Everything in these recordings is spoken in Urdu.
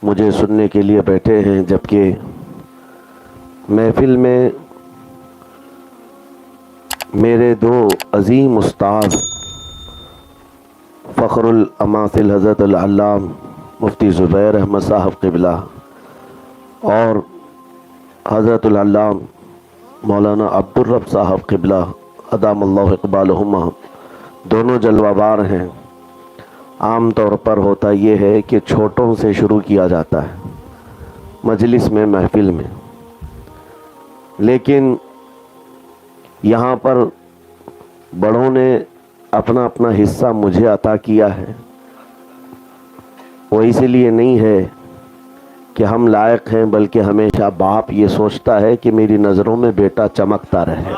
مجھے سننے کے لیے بیٹھے ہیں، جبکہ محفل میں میرے دو عظیم استاد فخر الاماثل حضرت العلام مفتی زبیر احمد صاحب قبلہ اور حضرت العلام مولانا عبدالرب صاحب قبلہ ادام اللہ اقبالہما دونوں جلوہ بار ہیں۔ عام طور پر ہوتا یہ ہے کہ چھوٹوں سے شروع کیا جاتا ہے مجلس میں، محفل میں، لیکن یہاں پر بڑوں نے اپنا اپنا حصہ مجھے عطا کیا ہے۔ وہ اس لیے نہیں ہے کہ ہم لائق ہیں، بلکہ ہمیشہ باپ یہ سوچتا ہے کہ میری نظروں میں بیٹا چمکتا رہے۔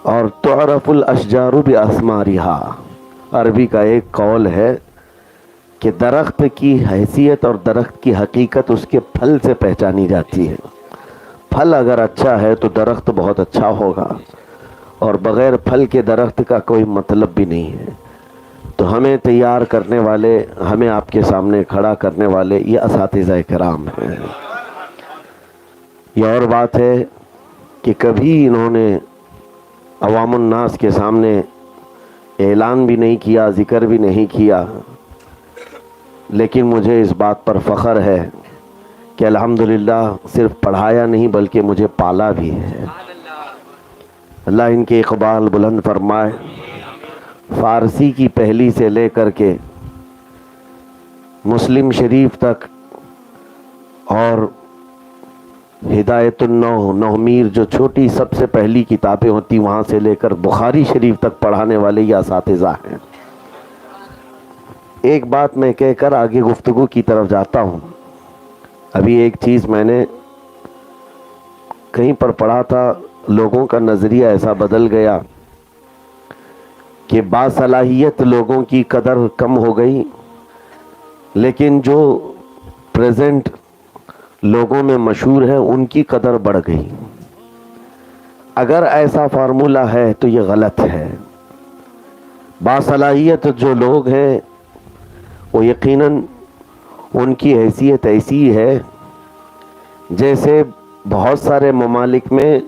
اور تعرف الاشجار باسمارہا، عربی کا ایک قول ہے کہ درخت کی حیثیت اور درخت کی حقیقت اس کے پھل سے پہچانی جاتی ہے۔ پھل اگر اچھا ہے تو درخت بہت اچھا ہوگا، اور بغیر پھل کے درخت کا کوئی مطلب بھی نہیں ہے۔ تو ہمیں تیار کرنے والے، ہمیں آپ کے سامنے کھڑا کرنے والے یہ اساتذہ کرام ہیں۔ یہ اور بات ہے کہ کبھی انہوں نے عوام الناس کے سامنے اعلان بھی نہیں کیا، ذکر بھی نہیں کیا، لیکن مجھے اس بات پر فخر ہے کہ الحمدللہ صرف پڑھایا نہیں بلکہ مجھے پالا بھی ہے۔ اللہ ان کے اقبال بلند فرمائے۔ فارسی کی پہلی سے لے کر کے مسلم شریف تک، اور ہدایت النو، نو میر جو چھوٹی سب سے پہلی کتابیں ہوتی، وہاں سے لے کر بخاری شریف تک پڑھانے والے یہ اساتذہ ہیں۔ ایک بات میں کہہ کر آگے گفتگو کی طرف جاتا ہوں۔ ابھی ایک چیز میں نے کہیں پر پڑھا تھا، لوگوں کا نظریہ ایسا بدل گیا کہ باصلاحیت لوگوں کی قدر کم ہو گئی، لیکن جو پریزنٹ لوگوں میں مشہور ہے ان کی قدر بڑھ گئی۔ اگر ایسا فارمولہ ہے تو یہ غلط ہے۔ باصلاحیت جو لوگ ہیں وہ یقیناً ان کی حیثیت ایسی ہے جیسے بہت سارے ممالک میں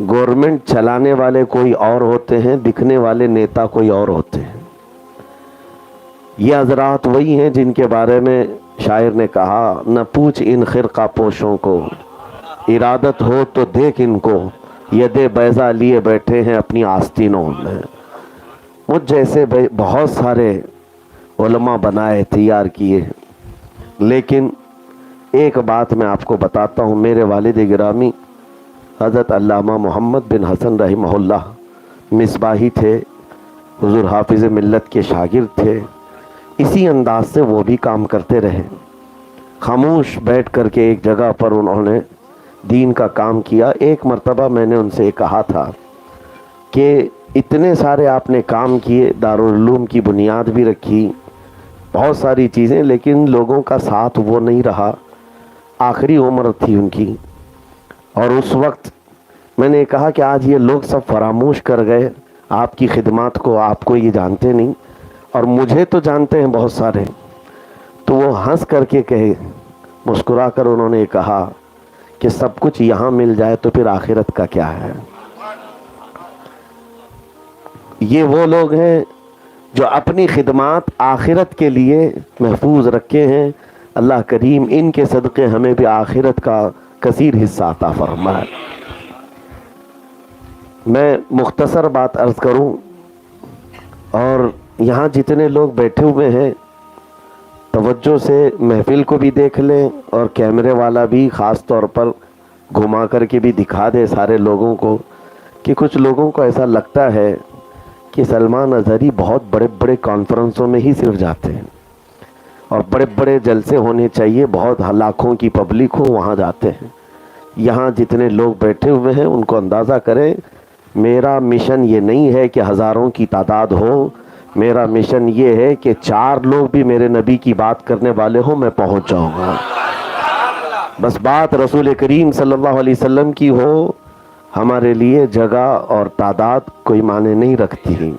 گورنمنٹ چلانے والے کوئی اور ہوتے ہیں، دکھنے والے نیتا کوئی اور ہوتے ہیں۔ یہ حضرات وہی ہیں جن کے بارے میں شاعر نے کہا، نہ پوچھ ان خرقہ پوشوں کو، ارادت ہو تو دیکھ ان کو، ید بیضا لیے بیٹھے ہیں اپنی آستینوں میں۔ مجھ جیسے بہت سارے علماء بنائے، تیار کیے، لیکن ایک بات میں آپ کو بتاتا ہوں، میرے والد گرامی حضرت علامہ محمد بن حسن رحمہ اللہ مصباحی تھے، حضور حافظ ملت کے شاگرد تھے۔ اسی انداز سے وہ بھی کام کرتے رہے، خاموش بیٹھ کر کے ایک جگہ پر انہوں نے دین کا کام کیا۔ ایک مرتبہ میں نے ان سے کہا تھا کہ اتنے سارے آپ نے کام کیے، دارالعلوم کی بنیاد بھی رکھی، بہت ساری چیزیں، لیکن لوگوں کا ساتھ وہ نہیں رہا، آخری عمر تھی ان کی۔ اور اس وقت میں نے کہا کہ آج یہ لوگ سب فراموش کر گئے آپ کی خدمات کو، آپ کو یہ جانتے نہیں، اور مجھے تو جانتے ہیں بہت سارے۔ تو وہ ہنس کر کے کہے، مسکرا کر انہوں نے کہا کہ سب کچھ یہاں مل جائے تو پھر آخرت کا کیا ہے۔ یہ وہ لوگ ہیں جو اپنی خدمات آخرت کے لیے محفوظ رکھے ہیں۔ اللہ کریم ان کے صدقے ہمیں بھی آخرت کا کثیر حصہ عطا فرمائے۔ میں مختصر بات عرض کروں، اور یہاں جتنے لوگ بیٹھے ہوئے ہیں توجہ سے محفل کو بھی دیکھ لیں، اور کیمرے والا بھی خاص طور پر گھما کر کے بھی دکھا دے سارے لوگوں کو، کہ کچھ لوگوں کو ایسا لگتا ہے کہ سلمان اظہری بہت بڑے بڑے کانفرنسوں میں ہی صرف جاتے ہیں، اور بڑے بڑے جلسے ہونے چاہیے، بہت لاکھوں کی پبلک ہو وہاں جاتے ہیں۔ یہاں جتنے لوگ بیٹھے ہوئے ہیں ان کو اندازہ کریں، میرا مشن یہ نہیں ہے کہ ہزاروں کی تعداد ہو، میرا مشن یہ ہے کہ 4 لوگ بھی میرے نبی کی بات کرنے والے ہوں، میں پہنچ جاؤں گا۔ بس بات رسول کریم صلی اللہ علیہ وسلم کی ہو، ہمارے لیے جگہ اور تعداد کوئی معنی نہیں رکھتی۔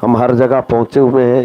ہم ہر جگہ پہنچے ہوئے ہیں،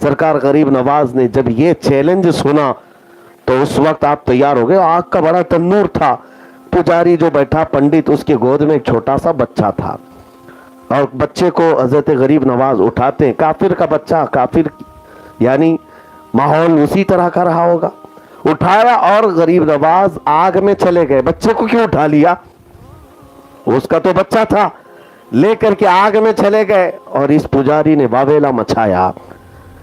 سرکار غریب نواز نے جب یہ چیلنج سنا تو اس وقت آپ تیار ہو گئے. آگ کا بڑا تنور تھا. پجاری جو بیٹھا پنڈت, اس کے گود میں ایک چھوٹا سا بچہ تھا, اور بچے کو حضرت غریب نواز اٹھاتے ہیں. کافر کا بچہ, کافر یعنی ماحول اسی طرح کا رہا ہوگا. اٹھایا اور غریب نواز آگ میں چلے گئے. بچے کو کیوں اٹھا لیا؟ اس کا تو بچہ تھا. لے کر کے آگ میں چلے گئے اور اس پجاری نے واویلا مچایا.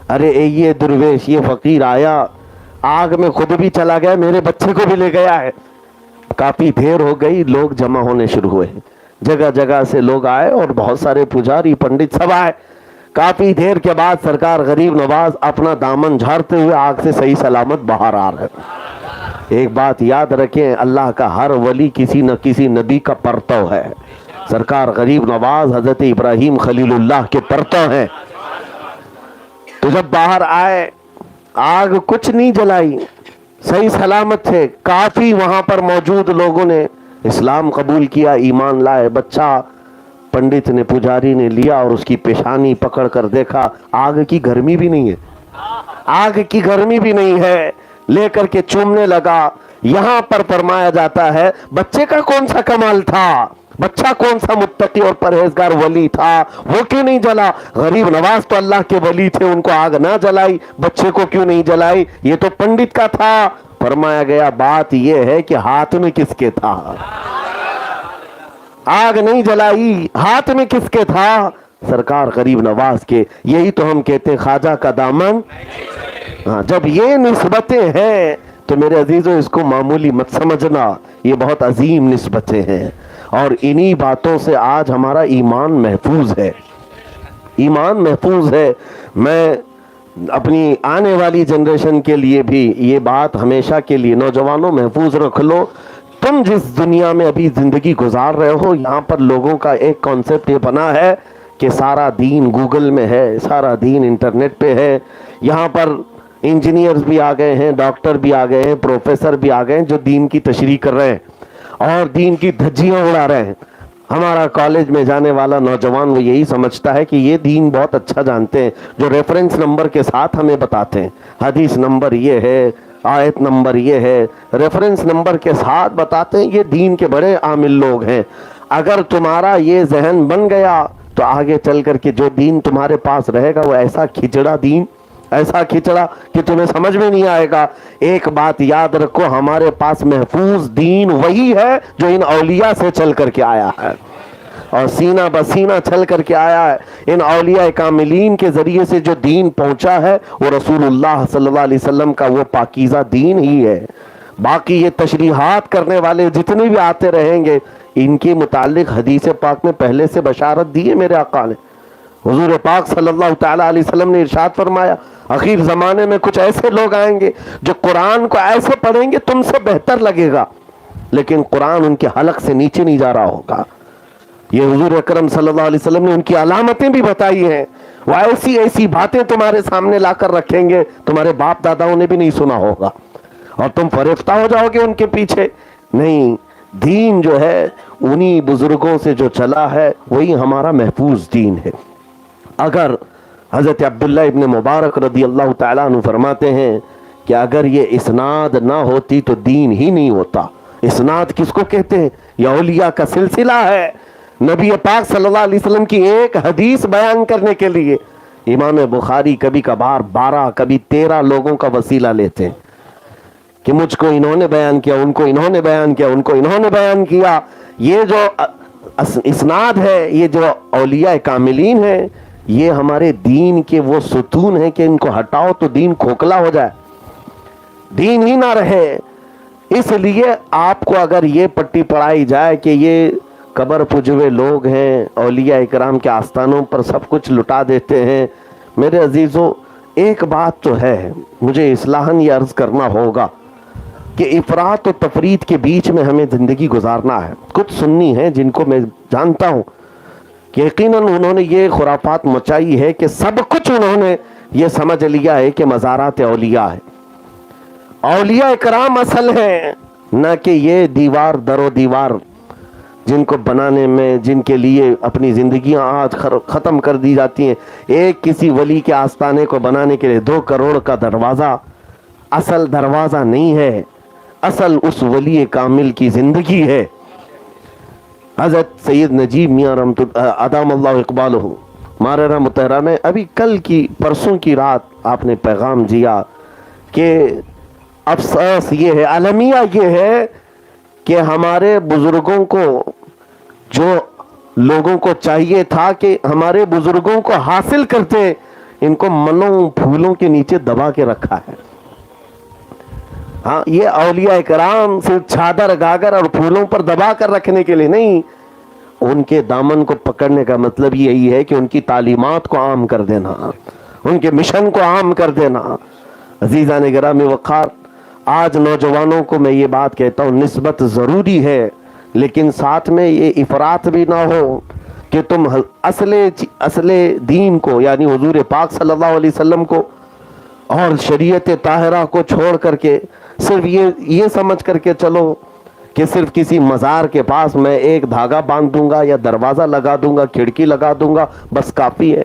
ارے یہ درویش, یہ فقیر آیا, آگ میں خود بھی چلا گیا, میرے بچے کو بھی لے گیا ہے. کافی دیر ہو گئی, لوگ جمع ہونے شروع ہوئے. جگہ جگہ سے لوگ آئے اور بہت سارے پجاری پنڈت سب آئے. کافی دیر کے بعد سرکار غریب نواز اپنا دامن جھاڑتے ہوئے آگ سے صحیح سلامت باہر آ رہے. ایک بات یاد رکھیں, اللہ کا ہر ولی کسی نہ کسی نبی کا پرتو ہے. سرکار غریب نواز حضرت ابراہیم خلیل اللہ کے پرتو ہیں. تو جب باہر آئے, آگ کچھ نہیں جلائی, صحیح سلامت تھے. کافی وہاں پر موجود لوگوں نے اسلام قبول کیا, ایمان لائے. بچہ پنڈت نے, پجاری نے لیا اور اس کی پیشانی پکڑ کر دیکھا, آگ کی گرمی بھی نہیں ہے, آگ کی گرمی بھی نہیں ہے. لے کر کے چومنے لگا. یہاں پر فرمایا جاتا ہے بچے کا کون سا کمال تھا, بچہ کون سا متقی اور پرہیزگار ولی تھا, وہ کیوں نہیں جلا؟ غریب نواز تو اللہ کے ولی تھے, ان کو آگ نہ جلائی, بچے کو کیوں نہیں جلائی؟ یہ تو پنڈت کا تھا. فرمایا گیا بات یہ ہے کہ ہاتھ میں کس کے تھا؟ آگ نہیں جلائی, ہاتھ میں کس کے تھا؟ سرکار غریب نواز کے. یہی تو ہم کہتے ہیں خواجہ کا دامن. ہاں, جب یہ نسبتیں ہیں تو میرے عزیزوں اس کو معمولی مت سمجھنا, یہ بہت عظیم نسبتیں ہیں. اور انہی باتوں سے آج ہمارا ایمان محفوظ ہے, ایمان محفوظ ہے. میں اپنی آنے والی جنریشن کے لیے بھی یہ بات ہمیشہ کے لیے, نوجوانوں محفوظ رکھ لو. تم جس دنیا میں ابھی زندگی گزار رہے ہو, یہاں پر لوگوں کا ایک کانسیپٹ یہ بنا ہے کہ سارا دین گوگل میں ہے, سارا دین انٹرنیٹ پہ ہے. یہاں پر انجینئرز بھی آ گئے ہیں, ڈاکٹر بھی آ گئے ہیں, پروفیسر بھی آ گئے ہیں جو دین کی تشریح کر رہے ہیں اور دین کی دھجیاں اڑا رہے ہیں. ہمارا کالج میں جانے والا نوجوان وہ یہی سمجھتا ہے کہ یہ دین بہت اچھا جانتے ہیں, جو ریفرنس نمبر کے ساتھ ہمیں بتاتے ہیں, حدیث نمبر یہ ہے, آیت نمبر یہ ہے, ریفرنس نمبر کے ساتھ بتاتے ہیں. یہ دین کے بڑے عامل لوگ ہیں. اگر تمہارا یہ ذہن بن گیا تو آگے چل کر کے جو دین تمہارے پاس رہے گا وہ ایسا کھچڑا دین, ایسا کھچڑا کہ تمہیں سمجھ میں نہیں آئے گا. ایک بات یاد رکھو, ہمارے پاس محفوظ دین وہی ہے جو ان اولیاء سے چل کر کے آیا ہے اور سینہ بسینہ چل کر کے آیا ہے. ان اولیاء کاملین کے ذریعے سے جو دین پہنچا ہے وہ رسول اللہ صلی اللہ علیہ وسلم کا وہ پاکیزہ دین ہی ہے. باقی یہ تشریحات کرنے والے جتنے بھی آتے رہیں گے, ان کے متعلق حدیث پاک میں پہلے سے بشارت دی ہے میرے آقا نے. حضور پاک صلی اللہ تعالیٰ علیہ وسلم نے ارشاد فرمایا, آخر زمانے میں کچھ ایسے لوگ آئیں گے جو قرآن کو ایسے پڑھیں گے تم سے بہتر لگے گا, لیکن قرآن ان کے حلق سے نیچے نہیں جا رہا ہوگا. یہ حضور اکرم صلی اللہ علیہ وسلم نے ان کی علامتیں بھی بتائی ہیں. وہ ایسی ایسی باتیں تمہارے سامنے لا کر رکھیں گے تمہارے باپ داداؤں نے بھی نہیں سنا ہوگا, اور تم فریفتہ ہو جاؤ گے ان کے پیچھے. نہیں, دین جو ہے انہی بزرگوں سے جو چلا ہے وہی ہمارا محفوظ دین ہے. اگر حضرت عبداللہ ابن مبارک رضی اللہ تعالیٰ عنہ فرماتے ہیں کہ اگر یہ اسناد نہ ہوتی تو دین ہی نہیں ہوتا. اسناد کس کو کہتے ہیں؟ یہ اولیاء کا سلسلہ ہے. نبی پاک صلی اللہ علیہ وسلم کی ایک حدیث بیان کرنے کے لیے امام بخاری کبھی کبھار 12 کبھی 13 لوگوں کا وسیلہ لیتے ہیں کہ مجھ کو انہوں نے بیان کیا, ان کو انہوں نے بیان کیا, ان کو انہوں نے بیان کیا. یہ جو اسناد ہے, یہ جو اولیاء کاملین ہیں, یہ ہمارے دین کے وہ ستون ہیں کہ ان کو ہٹاؤ تو دین کھوکھلا ہو جائے, دین ہی نہ رہے. اس لیے آپ کو اگر یہ پٹی پڑھائی جائے کہ یہ قبر پجوے لوگ ہیں, اولیاء اکرام کے آستانوں پر سب کچھ لٹا دیتے ہیں, میرے عزیزوں ایک بات تو ہے, مجھے اصلاحاً یہ عرض کرنا ہوگا کہ افراط و تفریط کے بیچ میں ہمیں زندگی گزارنا ہے. کچھ سنی ہیں جن کو میں جانتا ہوں کہ یقیناً انہوں نے یہ خرافات مچائی ہے کہ سب کچھ انہوں نے یہ سمجھ لیا ہے کہ مزارات اولیاء ہے, اولیاء اکرام اصل ہیں, نہ کہ یہ دیوار در و دیوار جن کو بنانے میں جن کے لیے اپنی زندگیاں آج ختم کر دی جاتی ہیں، ایک کسی ولی کے آستانے کو بنانے کے لیے 2 کروڑ کا دروازہ اصل دروازہ نہیں ہے، اصل اس ولی کامل کی زندگی ہے۔ حضرت سید نجیب میاں رحمۃ ادام اللہ اقبالہ ماررہ مطہرہ میں ابھی کل کی پرسوں کی رات آپ نے پیغام دیا کہ افسوس یہ ہے، المیہ یہ ہے کہ ہمارے بزرگوں کو، جو لوگوں کو چاہیے تھا کہ ہمارے بزرگوں کو حاصل کرتے، ان کو منوں پھولوں کے نیچے دبا کے رکھا ہے۔ ہاں، یہ اولیاء کرام صرف چادر گاگر اور پھولوں پر دبا کر رکھنے کے لیے نہیں، ان کے دامن کو پکڑنے کا مطلب یہی ہے کہ ان کی تعلیمات کو عام کر دینا، ان کے مشن کو عام کر دینا۔ عزیزان گرامی وقار، آج نوجوانوں کو میں یہ بات کہتا ہوں، نسبت ضروری ہے، لیکن ساتھ میں یہ افراط بھی نہ ہو کہ تم اصل دین کو، یعنی حضور پاک صلی اللہ علیہ وسلم کو اور شریعت طاہرہ کو چھوڑ کر کے صرف یہ سمجھ کر کے چلو کہ صرف کسی مزار کے پاس میں ایک دھاگا باندھ دوں گا یا دروازہ لگا دوں گا، کھڑکی لگا دوں گا، بس کافی ہے۔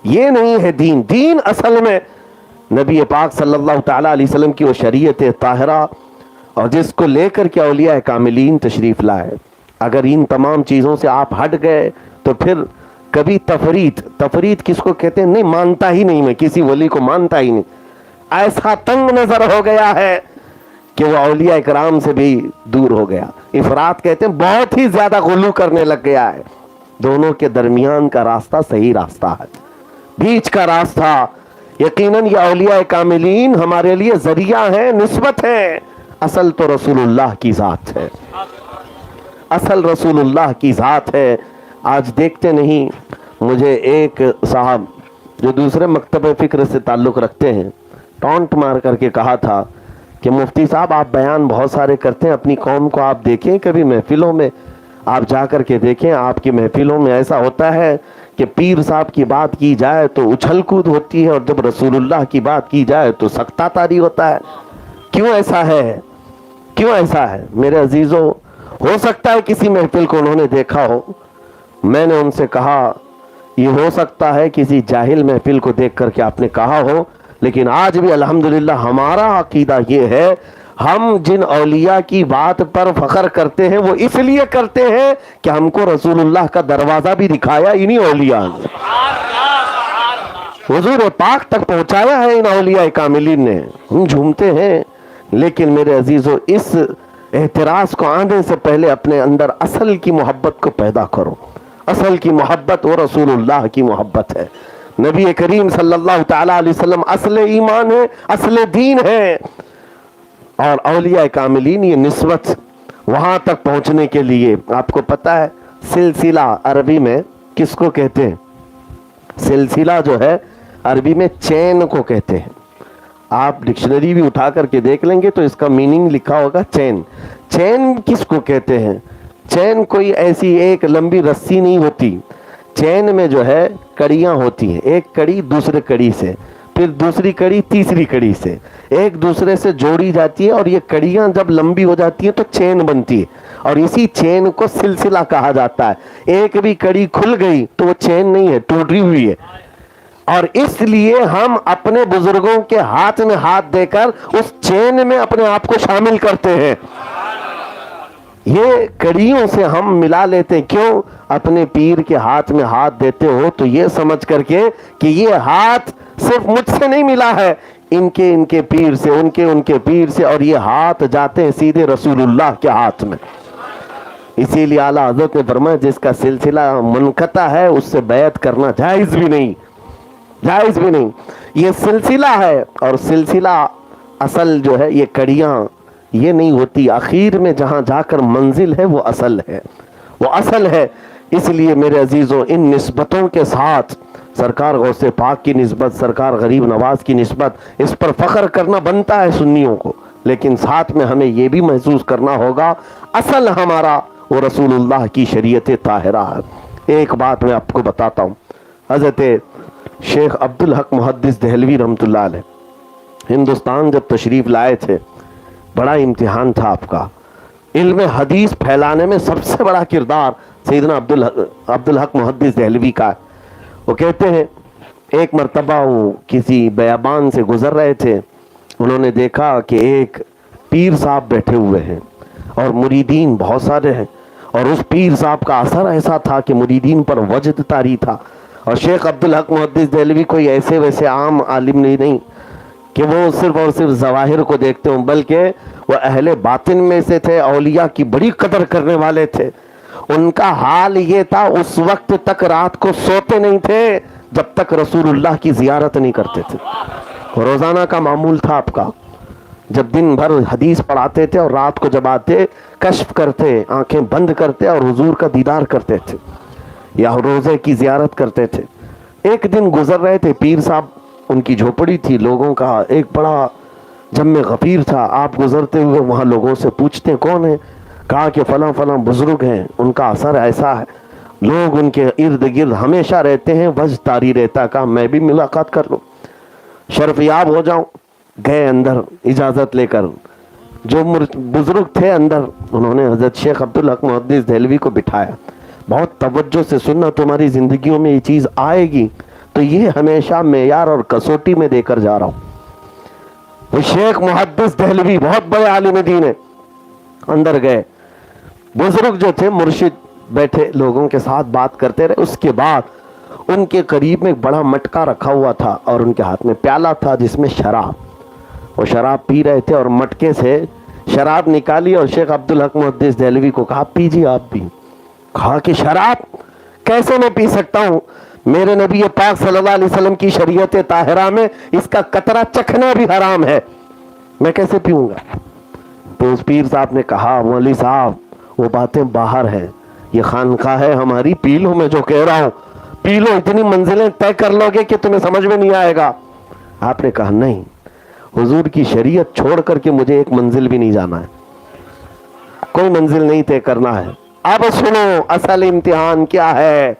یہ نہیں ہے دین۔ دین اصل میں نبی پاک صلی اللہ تعالیٰ علیہ وسلم کی وہ شریعت طاہرہ، اور جس کو لے کر کے اولیاء کاملین تشریف لائے۔ اگر ان تمام چیزوں سے آپ ہٹ گئے تو پھر کبھی تفریط کس کو کہتے ہیں؟ نہیں مانتا ہی نہیں، میں کسی ولی کو مانتا ہی نہیں، ایسا تنگ نظر ہو گیا ہے کہ وہ اولیاء کرام سے بھی دور ہو گیا۔ افراط کہتے ہیں بہت ہی زیادہ غلو کرنے لگ گیا ہے۔ دونوں کے درمیان کا راستہ صحیح راستہ ہے، بیچ کا راستہ۔ یقیناً یہ اولیاء کاملین ہمارے لیے ذریعہ ہیں، نسبت ہے، اصل تو رسول اللہ کی ذات ہے، اصل رسول اللہ کی ذات ہے۔ آج دیکھتے نہیں، مجھے ایک صاحب جو دوسرے مکتب فکر سے تعلق رکھتے ہیں، ٹونٹ مار کر کے کہا تھا کہ مفتی صاحب آپ بیان بہت سارے کرتے ہیں، اپنی قوم کو آپ دیکھیں، کبھی محفلوں میں آپ جا کر کے دیکھیں، آپ کی محفلوں میں ایسا ہوتا ہے کہ پیر صاحب کی بات کی جائے تو اچھل کود ہوتی ہے، اور جب رسول اللہ کی بات کی جائے تو سکتہ طاری ہوتا ہے۔ کیوں ایسا ہے؟ کیوں ایسا ہے میرے عزیزوں؟ ہو سکتا ہے کسی محفل کو انہوں نے دیکھا ہو، میں نے ان سے کہا یہ ہو سکتا ہے کسی جاہل محفل کو دیکھ کر کے آپ نے کہا ہو، لیکن آج بھی الحمدللہ ہمارا عقیدہ یہ ہے، ہم جن اولیاء کی بات پر فخر کرتے ہیں وہ اس لیے کرتے ہیں کہ ہم کو رسول اللہ کا دروازہ بھی دکھایا انہی اولیاء نے، حضور پاک تک پہنچایا ہے ان اولیاء کاملین نے۔ ہم جھومتے ہیں، لیکن میرے عزیزو اس اعتراض کو آنے سے پہلے اپنے اندر اصل کی محبت کو پیدا کرو۔ اصل کی محبت وہ رسول اللہ کی محبت ہے، نبی کریم صلی اللہ تعالیٰ علیہ وسلم اصل ایمان ہے، اصل دین ہے، اور اولیاء کاملین یہ نسبت وہاں تک پہنچنے کے لیے آپ کو پتہ ہے سلسلہ عربی میں کس کو کہتے ہیں؟ سلسلہ جو ہے عربی میں چین کو کہتے ہیں۔ آپ ڈکشنری بھی اٹھا کر کے دیکھ لیں گے تو اس کا میننگ لکھا ہوگا چین۔ چین کس کو کہتے ہیں؟ چین کوئی ایسی ایک لمبی رسی نہیں ہوتی، چین میں جو ہے کڑیاں ہوتی ہیں، ایک کڑی دوسرے کڑی سے، پھر دوسری کڑی تیسری کڑی سے ایک دوسرے سے جوڑی جاتی ہے، اور یہ کڑیاں جب لمبی ہو جاتی ہیں تو چین بنتی ہے، اور اسی چین کو سلسلہ کہا جاتا ہے۔ ایک بھی کڑی کھل گئی تو وہ چین نہیں ہے، ٹوٹی ہوئی ہے، اور اس لیے ہم اپنے بزرگوں کے ہاتھ میں ہاتھ دے کر اس چین میں اپنے آپ کو شامل کرتے ہیں۔ یہ کڑیوں سے ہم ملا لیتے ہیں۔ کیوں؟ اپنے پیر کے ہاتھ میں ہاتھ دیتے ہو تو یہ سمجھ کر کے کہ یہ ہاتھ صرف مجھ سے نہیں ملا ہے، ان کے پیر سے، ان کے پیر سے، اور یہ ہاتھ جاتے ہیں سیدھے رسول اللہ کے ہاتھ میں۔ اسی لیے اعلیٰ حضرت نے فرمایا جس کا سلسلہ منقطع ہے اس سے بیعت کرنا جائز بھی نہیں، جائز بھی نہیں۔ یہ سلسلہ ہے، اور سلسلہ اصل جو ہے یہ کڑیاں یہ نہیں ہوتی، آخر میں جہاں جا کر منزل ہے وہ اصل ہے، وہ اصل ہے۔ اس لیے میرے عزیزوں ان نسبتوں کے ساتھ سرکار غوث پاک کی نسبت، سرکار غریب نواز کی نسبت، اس پر فخر کرنا بنتا ہے سنیوں کو، لیکن ساتھ میں ہمیں یہ بھی محسوس کرنا ہوگا اصل ہمارا وہ رسول اللہ کی شریعت طاہرہ ہے۔ ایک بات میں آپ کو بتاتا ہوں، حضرت شیخ عبدالحق محدث دہلوی رحمۃ اللہ علیہ ہندوستان جب تشریف لائے تھے، بڑا امتحان تھا آپ کا، علم حدیث پھیلانے میں سب سے بڑا کردار سیدنا عبدالحق محدث دہلوی کا ہے. وہ کہتے ہیں ایک مرتبہ وہ کسی بیابان سے گزر رہے تھے, انہوں نے دیکھا کہ ایک پیر صاحب بیٹھے ہوئے ہیں اور مریدین بہت سارے ہیں, اور اس پیر صاحب کا اثر ایسا تھا کہ مریدین پر وجد طاری تھا. اور شیخ عبدالحق محدث دہلوی کوئی ایسے ویسے عام عالم نہیں کہ وہ صرف اور صرف ظواہر کو دیکھتے ہوں, بلکہ وہ اہل باطن میں سے تھے, اولیاء کی بڑی قدر کرنے والے تھے. ان کا حال یہ تھا اس وقت تک رات کو سوتے نہیں تھے جب تک رسول اللہ کی زیارت نہیں کرتے تھے. روزانہ کا معمول تھا آپ کا, جب دن بھر حدیث پڑھاتے تھے اور رات کو جب آتے کشف کرتے, آنکھیں بند کرتے اور حضور کا دیدار کرتے تھے یا روزے کی زیارت کرتے تھے. ایک دن گزر رہے تھے, پیر صاحب ان کی جھوپڑی تھی, لوگوں کا ایک بڑا جمع غفیر تھا. آپ گزرتے ہوئے وہاں لوگوں سے پوچھتے کون ہیں, کہا کہ فلاں فلاں بزرگ ہیں, ان کا اثر ایسا ہے, لوگ ان کے ارد گرد ہمیشہ رہتے ہیں, وجد طاری رہتا. کہا میں بھی ملاقات کر لوں, شرف یاب ہو جاؤں. گئے اندر اجازت لے کر, جو بزرگ تھے اندر, انہوں نے حضرت شیخ عبدالحق محدث دہلوی کو بٹھایا. بہت توجہ سے سننا, تمہاری زندگیوں میں یہ چیز آئے گی تو یہ ہمیشہ معیار اور کسوٹی میں دے کر جا رہا ہوں. وہ شیخ محدث دہلوی بہت بڑے عالم دین ہیں. اندر گئے, بزرگ جو تھے مرشد بیٹھے لوگوں کے ساتھ بات کرتے رہے. اس کے بعد ان کے قریب میں ایک بڑا مٹکا رکھا ہوا تھا اور ان کے ہاتھ میں پیالہ تھا جس میں شراب, وہ شراب پی رہے تھے اور مٹکے سے شراب نکالی اور شیخ عبدالحق محدث دہلوی کو کہا پیجیے آپ بھی. کہا کہ شراب کیسے میں پی سکتا ہوں, میرے نبی پاک صلی اللہ علیہ وسلم کی شریعت طاہرہ میں اس کا قطرہ چکھنا بھی حرام ہے, میں کیسے پیوں گا. تو اس پیر صاحب نے کہا مولوی صاحب وہ باتیں باہر ہیں, یہ خانقاہ ہے ہماری, پی لو, میں جو کہہ رہا ہوں پی لو, اتنی منزلیں طے کر لو گے کہ تمہیں سمجھ میں نہیں آئے گا. آپ نے کہا نہیں, حضور کی شریعت چھوڑ کر کے مجھے ایک منزل بھی نہیں جانا ہے, کوئی منزل نہیں طے کرنا ہے. اب سنو اصل امتحان کیا ہے.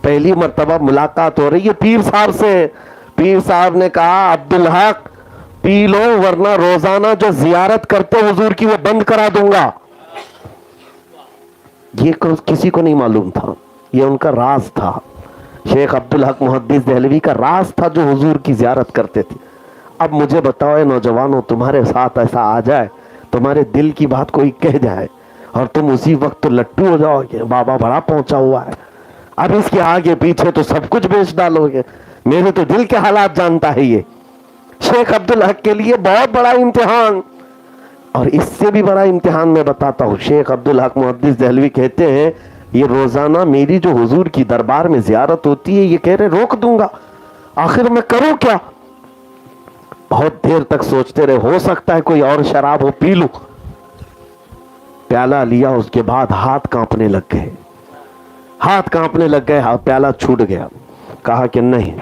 پہلی مرتبہ ملاقات ہو رہی ہے پیر صاحب سے. پیر صاحب نے کہا عبدالحق پی لو ورنہ روزانہ جو زیارت کرتے حضور کی وہ بند کرا دوں گا. یہ کسی کو نہیں معلوم تھا, یہ ان کا راز تھا. شیخ عبدالحق محدث دہلوی کا راز تھا جو حضور کی زیارت کرتے تھے. اب مجھے بتاؤ اے نوجوانوں, تمہارے ساتھ ایسا آ جائے, تمہارے دل کی بات کوئی کہہ جائے اور تم اسی وقت لٹو ہو جاؤ گے, بابا بڑا پہنچا ہوا ہے, اب اس کے آگے پیچھے تو سب کچھ بیچ ڈالو گے. میرے تو دل کے حالات جانتا ہے یہ. شیخ عبدالحق کے لیے بہت بڑا امتحان, اور اس سے بھی بڑا امتحان میں بتاتا ہوں. شیخ عبدالحق محدث دہلوی کہتے ہیں یہ روزانہ میری جو حضور کی دربار میں زیارت ہوتی ہے, یہ کہہ رہے روک دوں گا, آخر میں کروں کیا. بہت دیر تک سوچتے رہے, ہو سکتا ہے کوئی اور شراب ہو, پی لوں. پیالہ لیا, اس کے بعد ہاتھ کانپنے لگ گئے, ہاتھ کانپنے لگ گئے, پیالہ چھوٹ گیا. کہا کہ نہیں,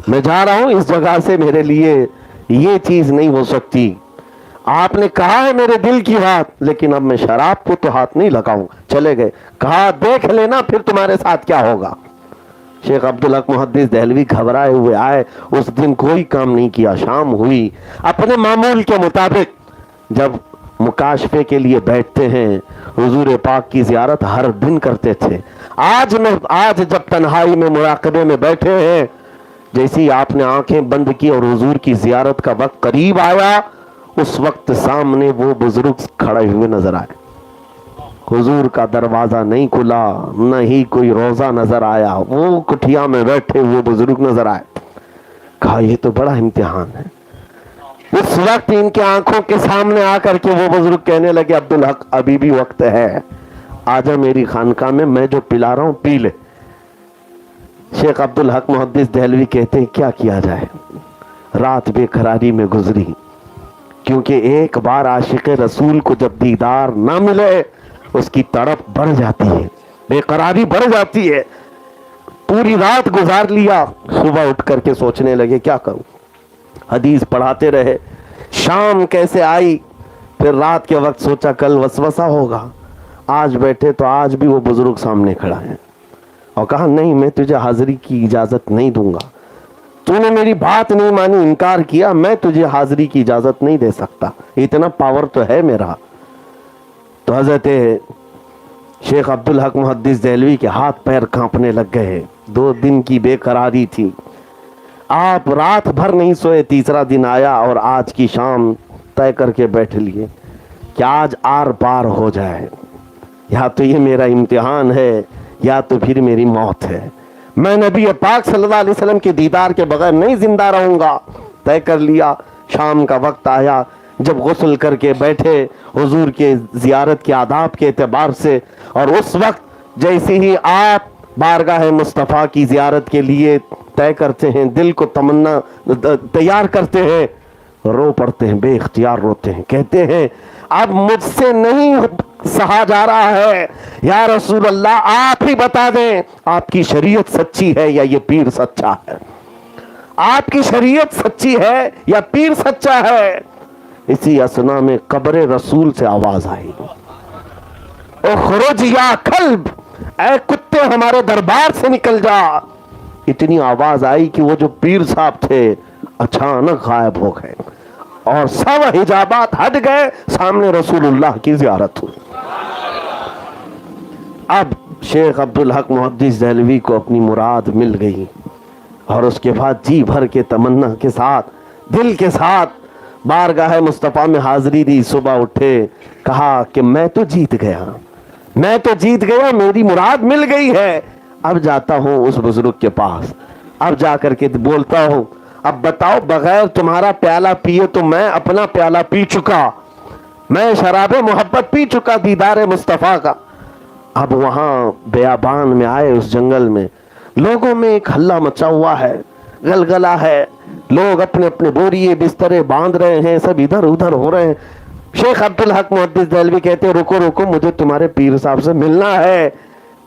میں جا رہا ہوں اس جگہ سے, میرے لیے یہ چیز نہیں ہو سکتی. آپ نے کہا ہے میرے دل کی بات, لیکن اب میں شراب کو تو ہاتھ نہیں لگاؤں. چلے گئے. کہا دیکھ لینا پھر تمہارے ساتھ کیا ہوگا. شیخ عبدالحق محدث دہلوی گھبرائے ہوئے آئے. اس دن کوئی کام نہیں کیا. شام ہوئی, اپنے معمول کے مطابق جب مکاشفے کے لیے بیٹھتے ہیں, حضور پاک کی زیارت ہر دن کرتے تھے. آج جب تنہائی میں مراقبے میں بیٹھے ہیں, جیسی آپ نے آنکھیں بند کی اور حضور کی زیارت کا وقت قریب آیا, اس وقت سامنے وہ بزرگ کھڑے ہوئے نظر آئے. حضور کا دروازہ نہیں کھلا, نہ ہی کوئی روزہ نظر آیا, وہ کٹھیا میں بیٹھے ہوئے بزرگ نظر آئے. کہا یہ تو بڑا امتحان ہے. اس وقت ان کے آنکھوں کے سامنے آ کر کے وہ بزرگ کہنے لگے عبدالحق ابھی بھی وقت ہے, آجا میری خانقاہ میں جو پلا رہا ہوں پی لے. شیخ عبدالحق محدث دہلوی کہتے ہیں کیا کیا جائے, رات بے قراری میں گزری, کیونکہ ایک بار عاشق رسول کو جب دیدار نہ ملے اس کی تڑپ بڑھ جاتی ہے, بے قراری بڑھ جاتی ہے. پوری رات گزار لیا, صبح اٹھ کر کے سوچنے لگے کیا کروں. حدیث پڑھاتے رہے, شام کیسے آئی, پھر رات کے وقت سوچا کل وسوسہ ہوگا. آج بیٹھے تو آج بھی وہ بزرگ سامنے کھڑا ہے اور کہا نہیں میں تجھے حاضری کی اجازت نہیں دوں گا, تو نے میری بات نہیں مانی, انکار کیا, میں تجھے حاضری کی اجازت نہیں دے سکتا, اتنا پاور تو ہے میرا. تو حضرت شیخ عبدالحق محدث دہلوی کے ہاتھ پیر کانپنے لگ گئے. 2 دن کی بے قراری تھی. آپ رات بھر نہیں سوئے. تیسرا دن آیا اور آج کی شام طے کر کے بیٹھ لیے کہ آج آر پار ہو جائے. یا تو یہ میرا امتحان ہے یا تو پھر میری موت ہے. میں نبی پاک صلی اللہ علیہ وسلم کے دیدار کے بغیر نہیں زندہ رہوں گا. طے کر لیا. شام کا وقت آیا. جب غسل کر کے بیٹھے حضور کے زیارت کے آداب کے اعتبار سے, اور اس وقت جیسے ہی آپ بارگاہ مصطفیٰ کی زیارت کے لیے طے کرتے ہیں, دل کو تمنا تیار کرتے ہیں, رو پڑتے ہیں, بے اختیار روتے ہیں. کہتے ہیں اب مجھ سے نہیں سہا جا رہا ہے, یا رسول اللہ آپ ہی بتا دیں آپ کی شریعت سچی ہے یا یہ پیر سچا ہے. آپ کی شریعت سچی ہے یا پیر سچا ہے. اسی اسنا میں قبر رسول سے آواز آئی, اخرج یا کلب, اے کتے ہمارے دربار سے نکل جا. اتنی آواز آئی کہ وہ جو پیر صاحب تھے اچانک غائب ہو گئے اور سب حجابات ہٹ گئے. سامنے رسول اللہ کی زیارت ہوئی. اب شیخ عبدالحق محدث دہلوی کو اپنی مراد مل گئی, اور اس کے بعد جی بھر کے تمنا کے ساتھ, دل کے ساتھ بارگاہ مصطفیٰ میں حاضری دی. صبح اٹھے, کہا کہ میں تو جیت گیا, میں تو جیت گیا, میری مراد مل گئی ہے. اب جاتا ہوں اس بزرگ کے پاس, اب جا کر کے بولتا ہوں اب بتاؤ بغیر تمہارا پیالہ پیے تو میں اپنا پیالہ پی چکا, میں شراب محبت پی چکا دیدار مصطفیٰ کا. اب وہاں بیابان میں آئے, اس جنگل میں لوگوں میں ایک ہلا مچا ہوا ہے, گلگلا ہے, لوگ اپنے اپنے بوریے بسترے باندھ رہے ہیں, سب ادھر ادھر ہو رہے ہیں. شیخ عبدالحق محدث دہلوی کہتے ہیں رکو رکو, مجھے تمہارے پیر صاحب سے ملنا ہے.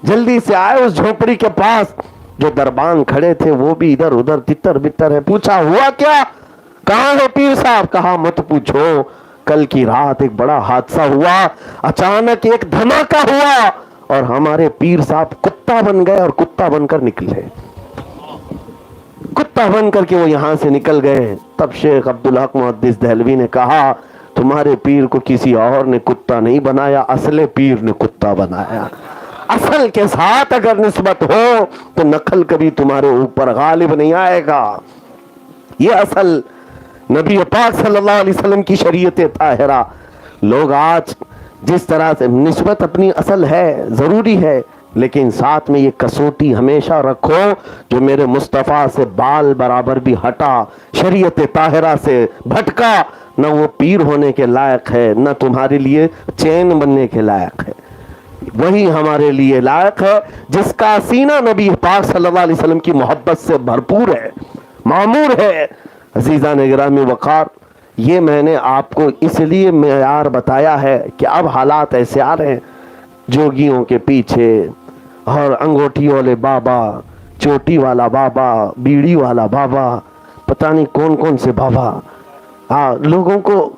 جلدی سے آئے اس جھونپڑی کے پاس. جو دربان کھڑے تھے وہ بھی ادھر ادھر تتر بتر ہے. پوچھا ہوا کیا, کہاں ہے پیر صاحب؟ کہا مت پوچھو, کل کی رات ایک بڑا حادثہ ہوا, اچانک ایک دھماکہ ہوا اور ہمارے پیر صاحب کتا بن گئے اور کتا بن کر نکلے, کتا بن کر کے وہ یہاں سے نکل گئے. تب شیخ عبدالحق محدث دہلوی نے کہا تمہارے پیر کو کسی اور نے کتا نہیں بنایا, اصل پیر نے کتا بنایا. اصل کے ساتھ اگر نسبت ہو تو نقل کبھی تمہارے اوپر غالب نہیں آئے گا. یہ اصل نبی پاک صلی اللہ علیہ وسلم کی شریعت طاہرہ. لوگ آج جس طرح سے نسبت اپنی اصل ہے ضروری ہے, لیکن ساتھ میں یہ کسوٹی ہمیشہ رکھو جو میرے مصطفیٰ سے بال برابر بھی ہٹا, شریعت طاہرہ سے بھٹکا, نہ وہ پیر ہونے کے لائق ہے, نہ تمہارے لیے چین بننے کے لائق ہے. وہی ہمارے لیے لائق ہے جس کا سینہ نبی پاک صلی اللہ علیہ وسلم کی محبت سے بھرپور ہے, معمور ہے. عزیزان گرامی وقار, یہ میں نے آپ کو اس لیے معیار بتایا ہے کہ اب حالات ایسے آ رہے ہیں, جوگیوں کے پیچھے اور انگوٹھی والے بابا, چوٹی والا بابا, بیڑی والا بابا, پتہ نہیں کون کون سے بابا. لوگوں کو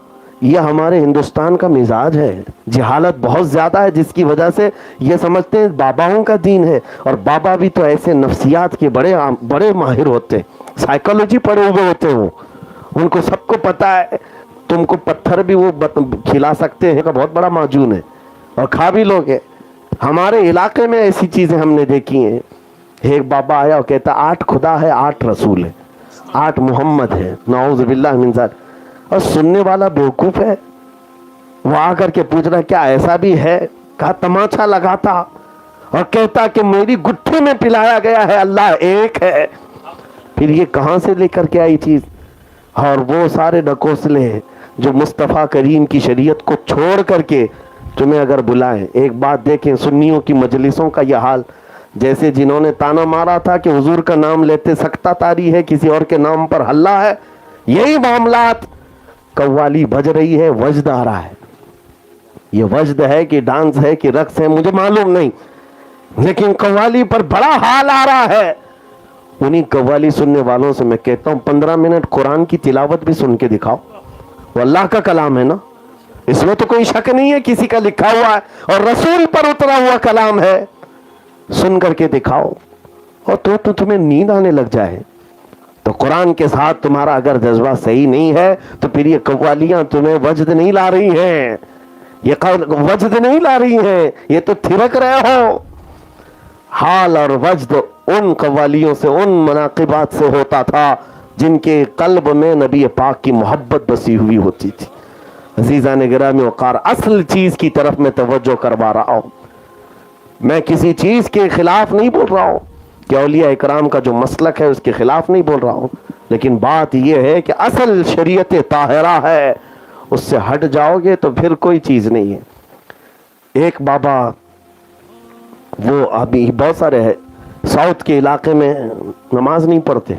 یہ ہمارے ہندوستان کا مزاج ہے, جہالت بہت زیادہ ہے, جس کی وجہ سے یہ سمجھتے ہیں باباؤں کا دین ہے. اور بابا بھی تو ایسے نفسیات کے بڑے ماہر ہوتے ہیں, سائیکالوجی پڑھے ہوئے ہوتے ہیں, ان کو سب کو پتا ہے. تم کو پتھر بھی وہ کھلا سکتے ہیں, کا بہت بڑا معجون ہے اور کھا بھی لوگ ہیں. ہمارے علاقے میں ایسی چیزیں ہم نے دیکھی ہیں. ایک بابا آیا اور کہتا 8 خدا ہے, 8 رسول ہے, 8 محمد ہے, نعوذ باللہ من ذالک. اور سننے والا بیوقوف ہے, وہ آ کر کے پوچھ رہا کیا ایسا بھی ہے؟ کہا تماچا لگاتا اور کہتا کہ میری گٹھے میں پلایا گیا ہے اللہ ایک ہے. پھر یہ کہاں سے لے کر کے آئی چیز؟ اور وہ سارے ڈکوسلے جو مصطفیٰ کریم کی شریعت کو چھوڑ کر کے تمہیں اگر بلائیں. ایک بات دیکھیں, سنیوں کی مجلسوں کا یہ حال, جیسے جنہوں نے تانا مارا تھا کہ حضور کا نام لیتے سکتہ تاری ہے, کسی اور کے نام پر ہلہ ہے, یہی معاملات. قوالی بج رہی ہے, وجد آ رہا ہے. یہ وجد ہے کہ ڈانس ہے کہ رقص ہے مجھے معلوم نہیں, لیکن قوالی پر بڑا حال آ رہا ہے. انہی قوالی سننے والوں سے میں کہتا ہوں 15 منٹ قرآن کی تلاوت بھی سن کے دکھاؤ. وہ اللہ کا کلام ہے نا, اس میں تو کوئی شک نہیں ہے, کسی کا لکھا ہوا ہے اور رسول پر اترا ہوا کلام ہے. سن کر کے دکھاؤ, اور تو تمہیں نیند آنے لگ جائے. تو قرآن کے ساتھ تمہارا اگر جذبہ صحیح نہیں ہے تو پھر یہ قوالیاں تمہیں وجد نہیں لا رہی ہیں. یہ وجد نہیں لا رہی ہیں، یہ تو تھرک رہے ہو. حال اور وجد ان قوالیوں سے، ان مناقبات سے ہوتا تھا جن کے قلب میں نبی پاک کی محبت بسی ہوئی ہوتی تھی. عزیزان گرامی وقار، اصل چیز کی طرف میں توجہ کروا رہا ہوں. میں کسی چیز کے خلاف نہیں بول رہا ہوں کہ اولیاء اکرام کا جو مسلک ہے اس کے خلاف نہیں بول رہا ہوں، لیکن بات یہ ہے کہ اصل شریعت طاہرہ ہے، اس سے ہٹ جاؤ گے تو پھر کوئی چیز نہیں ہے. ایک بابا، وہ ابھی بہت سارے ہیں ساؤتھ کے علاقے میں، نماز نہیں پڑھتے،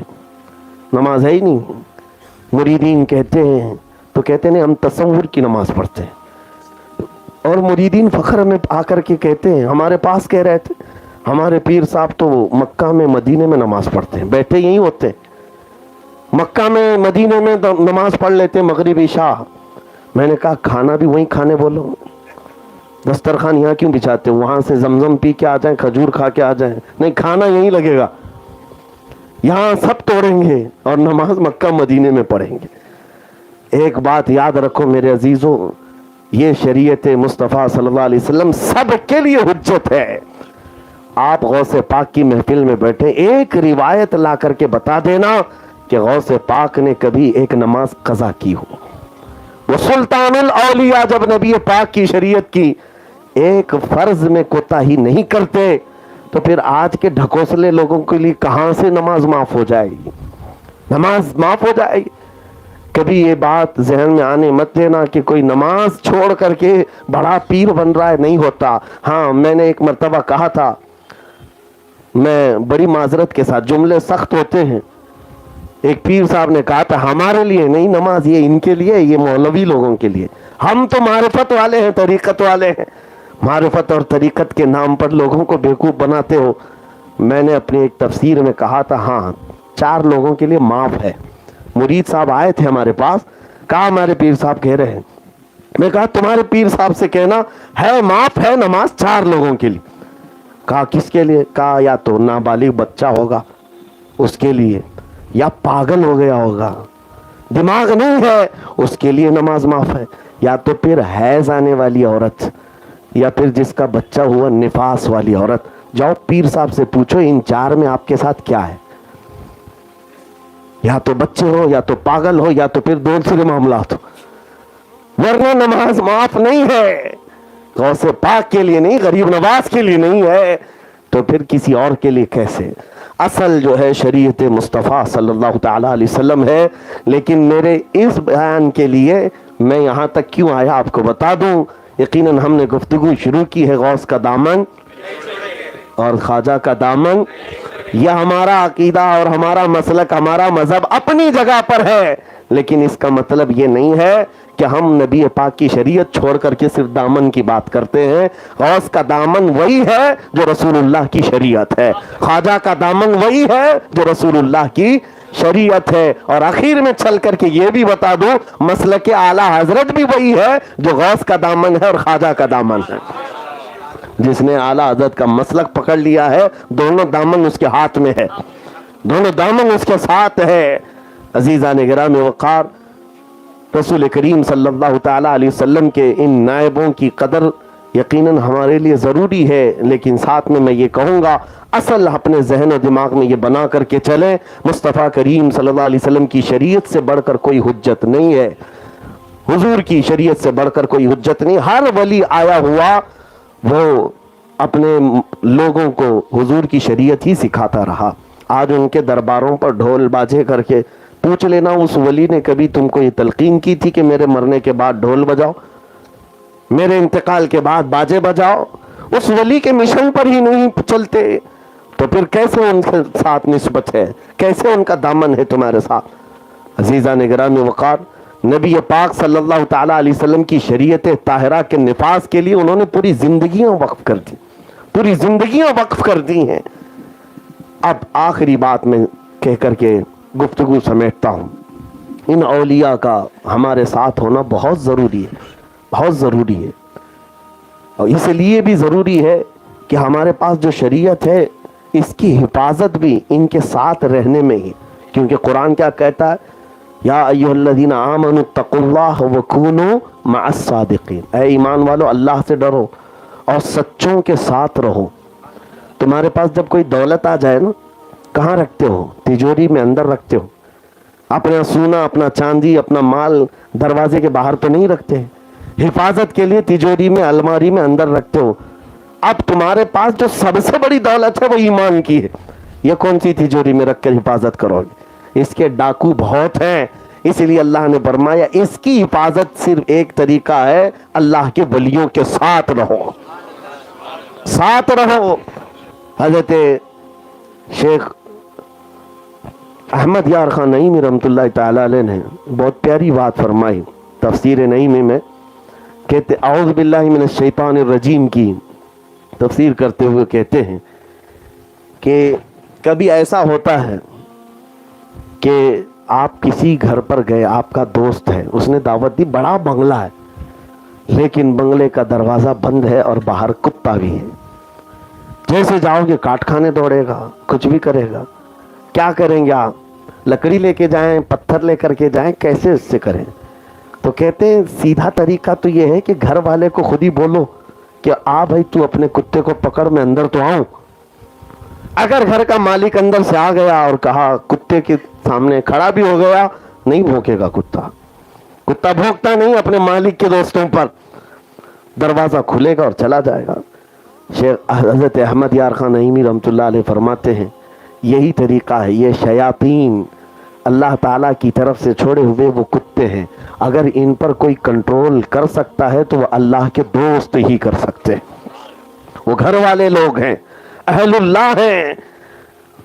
نماز ہے ہی نہیں. مریدین کہتے ہیں تو کہتے ہیں ہم تصور کی نماز پڑھتے ہیں. اور مریدین فخر میں آ کر کے کہتے ہیں، ہمارے پاس کہہ رہے تھے ہمارے پیر صاحب تو مکہ میں مدینے میں نماز پڑھتے ہیں، بیٹھے یہی ہوتے ہیں، مکہ میں مدینے میں نماز پڑھ لیتے مغرب عشاء. میں نے کہا کھانا بھی وہیں کھانے بولو، دسترخوان یہاں کیوں بچھاتے ہو؟ وہاں سے زمزم پی کے آ جائیں، کھجور کھا کے آ جائیں. نہیں، کھانا یہیں لگے گا، یہاں سب توڑیں گے اور نماز مکہ مدینے میں پڑھیں گے. ایک بات یاد رکھو میرے عزیزوں، یہ شریعت مصطفیٰ صلی اللہ علیہ وسلم سب کے لیے حجت ہے. آپ غوث پاک کی محفل میں بیٹھے، ایک روایت لا کر کے بتا دینا کہ غوث پاک نے کبھی ایک نماز قضا کی ہو. وہ سلطان الاولیاء جب نبی پاک کی شریعت کی ایک فرض میں کوتاہی نہیں کرتے تو پھر آج کے ڈھکوسلے لوگوں کے لیے کہاں سے نماز معاف ہو جائے گی؟ نماز معاف ہو جائے گی؟ کبھی یہ بات ذہن میں آنے مت دینا کہ کوئی نماز چھوڑ کر کے بڑا پیر بن رہا ہے. نہیں ہوتا. ہاں، میں نے ایک مرتبہ کہا تھا، میں بڑی معذرت کے ساتھ، جملے سخت ہوتے ہیں، ایک پیر صاحب نے کہا تھا ہمارے لیے نہیں نماز، یہ ان کے لیے، یہ مولوی لوگوں کے لیے. ہم تو معرفت والے ہیں، طریقت والے ہیں. معرفت اور طریقت کے نام پر لوگوں کو بیوقوف بناتے ہو. میں نے اپنی ایک تفسیر میں کہا تھا ہاں 4 لوگوں کے لیے معاف ہے. مرید صاحب آئے تھے ہمارے پاس، کہا ہمارے پیر صاحب کہہ رہے ہیں. میں کہا تمہارے پیر صاحب سے کہنا ہے معاف ہے نماز 4 لوگوں کے لیے. کہا کس کے لیے؟ کہا یا تو نابالغ بچہ ہوگا اس کے لیے، یا پاگل ہو گیا ہوگا، دماغ نہیں ہے اس کے لیے نماز معاف ہے، یا تو پھر حیض آنے والی عورت، یا پھر جس کا بچہ ہوا نفاس والی عورت. جاؤ پیر صاحب سے پوچھو ان 4 میں آپ کے ساتھ کیا ہے. یا تو بچے ہو، یا تو پاگل ہو، یا تو پھر دوسرے معاملات ہو، ورنہ نماز معاف نہیں ہے. غوث پاک کے لیے نہیں، غریب نواز کے لیے نہیں ہے تو پھر کسی اور کے لیے کیسے؟ اصل جو ہے شریعت مصطفیٰ صلی اللہ تعالیٰ علیہ وسلم ہے. لیکن میرے اس بیان کے لیے میں یہاں تک کیوں آیا آپ کو بتا دوں. یقیناً ہم نے گفتگو شروع کی ہے غوث کا دامن اور خواجہ کا دامن. یہ ہمارا عقیدہ اور ہمارا مسلک، ہمارا مذہب اپنی جگہ پر ہے، لیکن اس کا مطلب یہ نہیں ہے کہ ہم نبی پاک کی شریعت چھوڑ کر کے صرف دامن کی بات کرتے ہیں. غوث کا دامن وہی ہے جو رسول اللہ کی شریعت ہے، خواجہ کا دامن وہی ہے جو رسول اللہ کی شریعت ہے. اور آخر میں چل کر کے یہ بھی بتا دوں مسلک اعلیٰ حضرت بھی وہی ہے جو غوث کا دامن ہے اور خواجہ کا دامن ہے. جس نے اعلیٰ حضرت کا مسلک پکڑ لیا ہے دونوں دامن اس کے ہاتھ میں ہے، دونوں دامن اس کے ساتھ ہے. عزیزان گرامی وقار، رسول کریم صلی اللہ تعالیٰ علیہ وسلم کے ان نائبوں کی قدر یقیناً ہمارے لیے ضروری ہے. لیکن ساتھ میں یہ کہوں گا اصل اپنے ذہن و دماغ میں یہ بنا کر کے چلیں مصطفیٰ کریم صلی اللہ علیہ وسلم کی شریعت سے بڑھ کر کوئی حجت نہیں ہے، حضور کی شریعت سے بڑھ کر کوئی حجت نہیں. ہر ولی آیا ہوا وہ اپنے لوگوں کو حضور کی شریعت ہی سکھاتا رہا. آج ان کے درباروں پر ڈھول باجے کر کے پوچھ لینا اس ولی نے کبھی تم کو یہ تلقین کی تھی کہ میرے مرنے کے بعد ڈھول بجاؤ، میرے انتقال کے بعد باجے بجاؤ؟ اس ولی کے مشن پر ہی نہیں چلتے تو پھر کیسے ان کے ساتھ نسبت ہے، کیسے ان کا دامن ہے تمہارے ساتھ؟ عزیزان گرامی وقار، نبی پاک صلی اللہ تعالیٰ علیہ وسلم کی شریعت طاہرہ کے نفاذ کے لیے انہوں نے پوری زندگیاں وقف کر دی، پوری زندگیاں وقف کر دی ہیں. اب آخری بات میں کہہ کر کے گفتگو سمیٹتا ہوں. ان اولیاء کا ہمارے ساتھ ہونا بہت ضروری ہے، بہت ضروری ہے. اور اس لیے بھی ضروری ہے کہ ہمارے پاس جو شریعت ہے اس کی حفاظت بھی ان کے ساتھ رہنے میں ہی. کیونکہ قرآن کیا کہتا ہے؟ یا ایھا الذین آمنوا اتقوا اللہ وکونوا مع الصادقین، اے ایمان والو اللہ سے ڈرو اور سچوں کے ساتھ رہو۔ تمہارے پاس جب کوئی دولت آ جائے نا، کہاں رکھتے ہو؟ تجوری میں اندر رکھتے ہو؟ اپنا سونا، اپنا چاندی، اپنا مال دروازے کے باہر تو نہیں رکھتے، حفاظت کے لیے تجوری میں، الماری میں اندر رکھتے ہو۔ اب تمہارے پاس جو سب سے بڑی دولت ہے وہ ایمان کی ہے، یہ کون سی تجوری میں رکھ کر حفاظت کرو گے؟ اس کے ڈاکو بہت ہیں، اس لیے اللہ نے فرمایا اس کی حفاظت صرف ایک طریقہ ہے، اللہ کے ولیوں کے ساتھ رہو، ساتھ رہو۔ حضرت شیخ احمد یار خان نعیمی رحمۃ اللہ تعالی علیہ نے بہت پیاری بات فرمائی تفسیر نعیمی میں، کہتے اعوذ باللہ من الشیطان الرجیم کی تفسیر کرتے ہوئے کہتے ہیں کہ کبھی ایسا ہوتا ہے کہ آپ کسی گھر پر گئے، آپ کا دوست ہے، اس نے دعوت دی، بڑا بنگلہ ہے لیکن بنگلے کا دروازہ بند ہے اور باہر کتا بھی ہے، جیسے جاؤ گے کاٹ کھانے دوڑے گا، کچھ بھی کرے گا۔ کیا کریں گے آپ؟ لکڑی لے کے جائیں، پتھر لے کر کے جائیں، کیسے اس سے کریں؟ تو کہتے ہیں سیدھا طریقہ تو یہ ہے کہ گھر والے کو خود ہی بولو کہ آ بھائی تو اپنے کتے کو پکڑ، میں اندر تو آؤں۔ اگر گھر کا مالک اندر سے آ گیا اور کہا، کتے کے سامنے کھڑا بھی ہو گیا، نہیں بھونکے گا کتا، کتا بھونکتا نہیں اپنے مالک کے دوستوں پر، دروازہ کھلے گا اور چلا جائے گا۔ شیخ حضرت احمد یار خان نعیمی رحمۃ اللہ علیہ فرماتے ہیں یہی طریقہ ہے، یہ شیاطین اللہ تعالیٰ کی طرف سے چھوڑے ہوئے وہ کتے ہیں، اگر ان پر کوئی کنٹرول کر سکتا ہے تو وہ اللہ کے دوست ہی کر سکتے ہیں، وہ گھر والے لوگ ہیں، اہل اللہ ہیں۔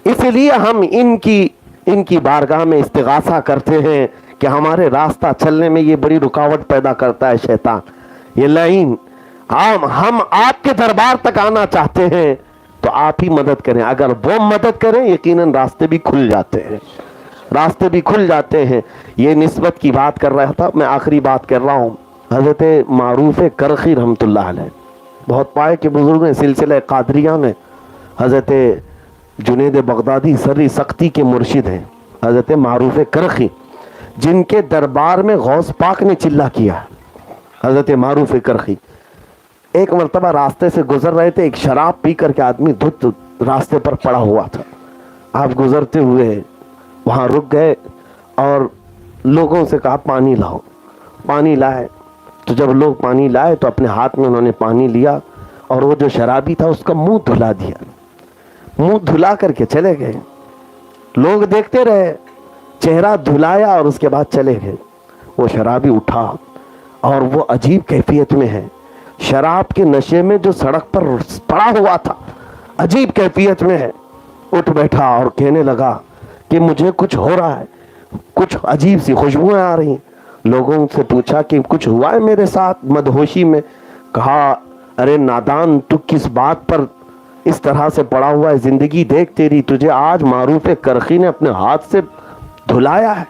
اس لیے ہم ان کی بارگاہ میں استغاثہ کرتے ہیں کہ ہمارے راستہ چلنے میں یہ بڑی رکاوٹ پیدا کرتا ہے شیطان، یہ لعین۔ ہم آپ کے دربار تک آنا چاہتے ہیں تو آپ ہی مدد کریں، اگر وہ مدد کریں یقیناً راستے بھی کھل جاتے ہیں، راستے بھی کھل جاتے ہیں۔ یہ نسبت کی بات کر رہا تھا، میں آخری بات کر رہا ہوں۔ حضرت معروف کرخی رحمۃ اللہ علیہ، بہت پائے کے بزرگ ہیں، سلسلہ قادریہ میں حضرت جنید بغدادی سری سختی کے مرشد ہیں، حضرت معروف کرخی، جن کے دربار میں غوث پاک نے چلہ کیا۔ حضرت معروف کرخی ایک مرتبہ راستے سے گزر رہے تھے، ایک شراب پی کر کے آدمی دھت راستے پر پڑا ہوا تھا، آپ گزرتے ہوئے وہاں رک گئے اور لوگوں سے کہا پانی لاؤ، پانی لائے۔ تو جب لوگ پانی لائے تو اپنے ہاتھ میں انہوں نے پانی لیا اور وہ جو شرابی تھا اس کا منہ دھلا دیا، منہ دھلا کر کے چلے گئے۔ لوگ دیکھتے رہے، چہرہ دھلایا اور اس کے بعد چلے گئے۔ وہ شرابی اٹھا اور وہ عجیب کیفیت میں ہے، شراب کے نشے میں جو سڑک پر پڑا ہوا تھا، عجیب کیفیت میں ہے، اٹھ بیٹھا اور کہنے لگا کہ مجھے کچھ ہو رہا ہے، کچھ عجیب سی خوشبوئیں آ رہی ہیں۔ لوگوں سے پوچھا کہ کچھ ہوا ہے میرے ساتھ مدہوشی میں؟ کہا ارے نادان، تو کس بات پر اس طرح سے پڑا ہوا ہے؟ زندگی دیکھ تیری، تجھے آج معروف کرخی نے اپنے ہاتھ سے دھلایا ہے۔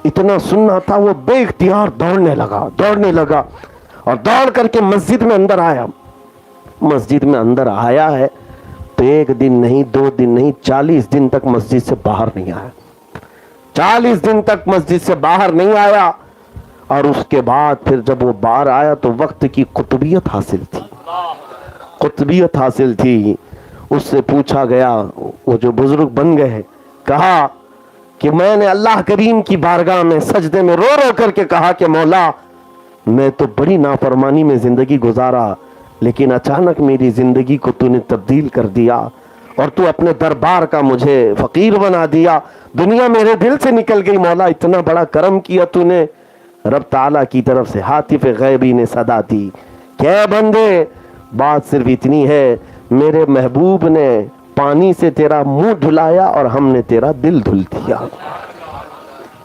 اتنا سننا تھا، وہ بے اختیار دوڑنے لگا اور دوڑ کر کے مسجد میں اندر آیا۔ مسجد میں اندر آیا ہے تو ایک دن نہیں، 2 دن نہیں، 40 دن تک مسجد سے باہر نہیں آیا، 40 دن تک مسجد سے باہر نہیں آیا۔ اور اس کے بعد پھر جب وہ باہر آیا تو وقت کی قطبیت حاصل تھی، اس سے پوچھا گیا، وہ جو بزرگ بن گئے، کہا کہ میں نے اللہ کریم کی بارگاہ میں سجدے میں رو رو کر کے کہا کہ مولا میں تو بڑی نافرمانی میں زندگی گزارا، لیکن اچانک میری زندگی کو تو نے تبدیل کر دیا اور تو اپنے دربار کا مجھے فقیر بنا دیا، دنیا میرے دل سے نکل گئی، مولا اتنا بڑا کرم کیا تو نے۔ رب تعالیٰ کی طرف سے ہاتف غیبی نے صدا دی کہ اے بندے، بات صرف اتنی ہے، میرے محبوب نے پانی سے تیرا منہ دھلایا اور ہم نے تیرا دل دھل دیا،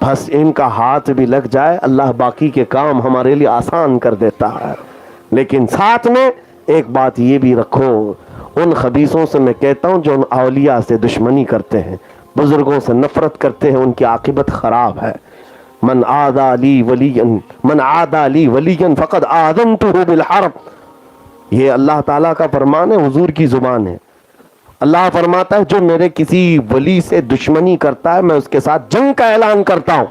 بس ان کا ہاتھ بھی لگ جائے اللہ باقی کے کام ہمارے لیے آسان کر دیتا ہے۔ لیکن ساتھ میں ایک بات یہ بھی رکھو، ان خبیثوں سے میں کہتا ہوں جو ان اولیاء سے دشمنی کرتے ہیں، بزرگوں سے نفرت کرتے ہیں، ان کی عاقبت خراب ہے۔ من عادى لي وليا فقد آذنته بالحرب، یہ اللہ تعالیٰ کا فرمان ہے، حضور کی زبان ہے۔ اللہ فرماتا ہے جو میرے کسی ولی سے دشمنی کرتا ہے میں اس کے ساتھ جنگ کا اعلان کرتا ہوں.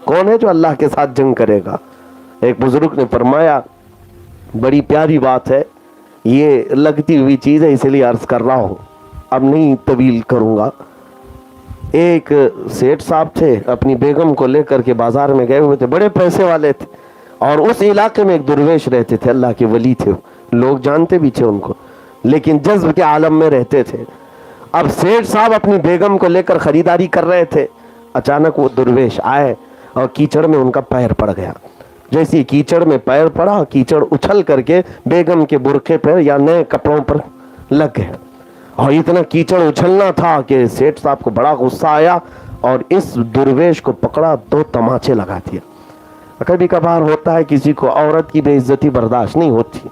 کون ہے جو اللہ کے ساتھ جنگ کرے گا؟ ایک بزرگ نے فرمایا، بڑی پیاری بات ہے، یہ لگتی ہوئی چیز ہے اس لیے عرض کر رہا ہوں، اب نہیں طویل کروں گا. ایک سیٹھ صاحب تھے، اپنی بیگم کو لے کر کے بازار میں گئے ہوئے تھے، بڑے پیسے والے تھے، اور اس علاقے میں ایک درویش رہتے تھے، اللہ کے ولی تھے، لوگ جانتے بھی تھے ان کو، لیکن جذب کے عالم میں رہتے تھے. اب سیٹھ صاحب اپنی بیگم کو لے کر خریداری کر رہے تھے، اچانک وہ درویش آئے اور کیچڑ میں ان کا پیر پڑ گیا. جیسی کیچڑ میں پیر پڑا، کیچڑ اچھل کر کے بیگم کے برقعے پر یا نئے کپڑوں پر لگ گیا، اور اتنا کیچڑ اچھلنا تھا کہ سیٹھ صاحب کو بڑا غصہ آیا اور اس درویش کو پکڑا، 2 تماچے لگا دیا. کبھی کبھار ہوتا ہے کسی کو عورت کی بے عزتی برداشت نہیں ہوتی،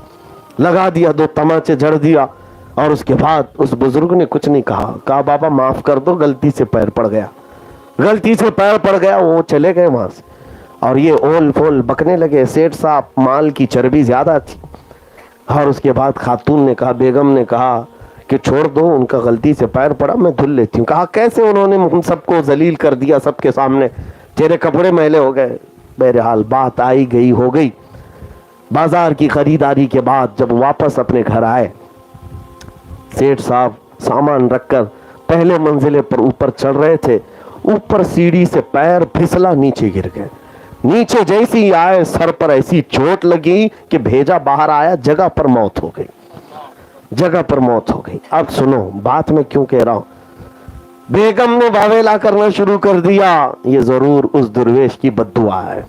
لگا دیا، 2 تماچے جڑ دیا. اور اس کے بعد اس بزرگ نے کچھ نہیں کہا بابا معاف کر دو، غلطی سے پیر پڑ گیا، غلطی سے پیر پڑ گیا. وہ چلے گئے وہاں سے، اور یہ اول پول بکنے لگے. سیٹھ صاحب مال کی چربی زیادہ تھی، اور اس کے بعد خاتون نے کہا، بیگم نے کہا کہ چھوڑ دو، ان کا غلطی سے پیر پڑا، میں دھل لیتی ہوں. کہا کیسے انہوں نے ہم سب کو ذلیل کر دیا، سب کے سامنے تیرے کپڑے میلے ہو گئے. بہرحال بات آئی گئی ہو گئی. بازار کی خریداری کے بعد جب واپس اپنے گھر آئے، سیٹھ صاحب سامان رکھ کر پہلے منزلے پر اوپر چڑھ رہے تھے، اوپر سیڑھی سے پیر پھسلا، نیچے گر گئے. نیچے جیسے ہی آئے سر پر ایسی چوٹ لگی کہ بھیجا باہر آیا، جگہ پر موت ہو گئی، جگہ پر موت ہو گئی. اب سنو بات میں کیوں کہہ رہا ہوں. بیگم نے واویلا کرنا شروع کر دیا، یہ ضرور اس درویش کی بد دعا ہے.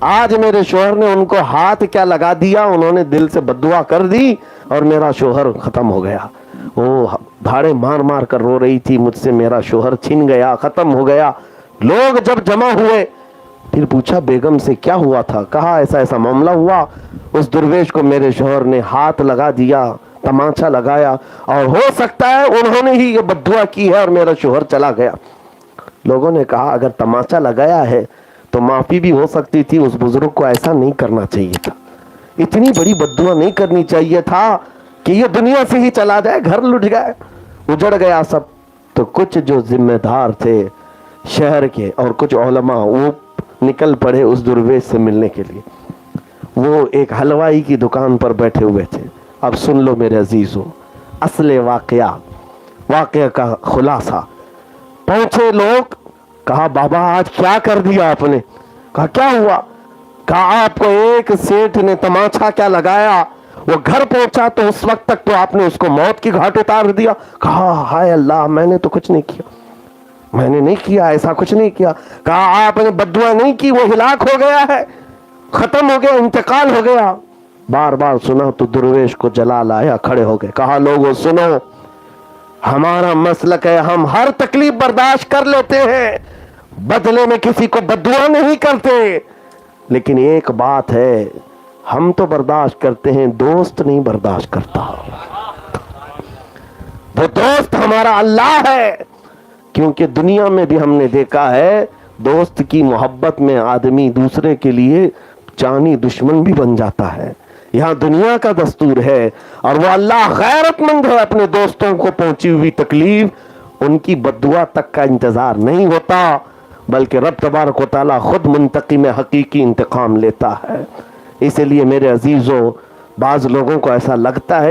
آج میرے شوہر نے ان کو ہاتھ کیا لگا دیا، انہوں نے دل سے بد دعا کر دی اور میرا شوہر ختم ہو گیا. وہ دھاڑے مار مار کر رو رہی تھی، مجھ سے میرا شوہر چھن گیا، ختم ہو گیا. لوگ جب جمع ہوئے پھر پوچھا بیگم سے کیا ہوا تھا، کہا ایسا ایسا معاملہ ہوا، اس درویش کو میرے شوہر نے ہاتھ لگا دیا، تماچا لگایا، اور ہو سکتا ہے انہوں نے ہی یہ بد دعا کی ہے اور میرا شوہر چلا گیا. لوگوں نے کہا اگر تماچا لگایا ہے تو معافی بھی ہو سکتی تھی، اس بزرگ کو ایسا نہیں کرنا چاہیے تھا، اتنی بڑی بد دعا نہیں کرنی چاہیے تھا کہ یہ دنیا سے ہی چلا جائے، گھر لٹ گئے، اجڑ گیا سب. تو کچھ جو ذمہ دار تھے شہر کے اور کچھ علماء، وہ نکل پڑے اس درویش سے ملنے کے لیے. وہ ایک حلوائی کی دکان پر بیٹھے ہوئے تھے. اب سن لو میرے عزیزوں، اصل واقعہ کا خلاصہ. پہنچے لوگ، کہا بابا آج کیا کر دیا آپ نے؟ کہا کیا ہوا؟ کہا آپ کو ایک سیٹھ نے تماچا کیا لگایا، وہ گھر پہنچا تو اس وقت تک تو آپ نے اس کو موت کی گھاٹ اتار دیا. کہا ہائے اللہ، میں نے تو کچھ نہیں کیا، میں نے نہیں کیا، ایسا کچھ نہیں کیا. کہا آپ نے بد دعا نہیں کی، وہ ہلاک ہو گیا ہے، ختم ہو گیا، انتقال ہو گیا. بار بار سنا تو درویش کو جلال آیا، کھڑے ہو گئے. کہا لوگوں سنو، ہمارا مسلک ہے، ہم ہر تکلیف برداشت کر لیتے ہیں، بدلے میں کسی کو بد دعا نہیں کرتے، لیکن ایک بات ہے، ہم تو برداشت کرتے ہیں، دوست نہیں برداشت کرتا. وہ دوست ہمارا اللہ ہے. کیونکہ دنیا میں بھی ہم نے دیکھا ہے دوست کی محبت میں آدمی دوسرے کے لیے جانی دشمن بھی بن جاتا ہے. یہاں دنیا کا دستور ہے، اور وہ اللہ غیرت مند ہے، اپنے دوستوں کو پہنچی ہوئی تکلیف ان کی بد دعا تک کا انتظار نہیں ہوتا، بلکہ رب تبارک و تعالی خود منتقم حقیقی انتقام لیتا ہے. اس لیے میرے عزیزوں، بعض لوگوں کو ایسا لگتا ہے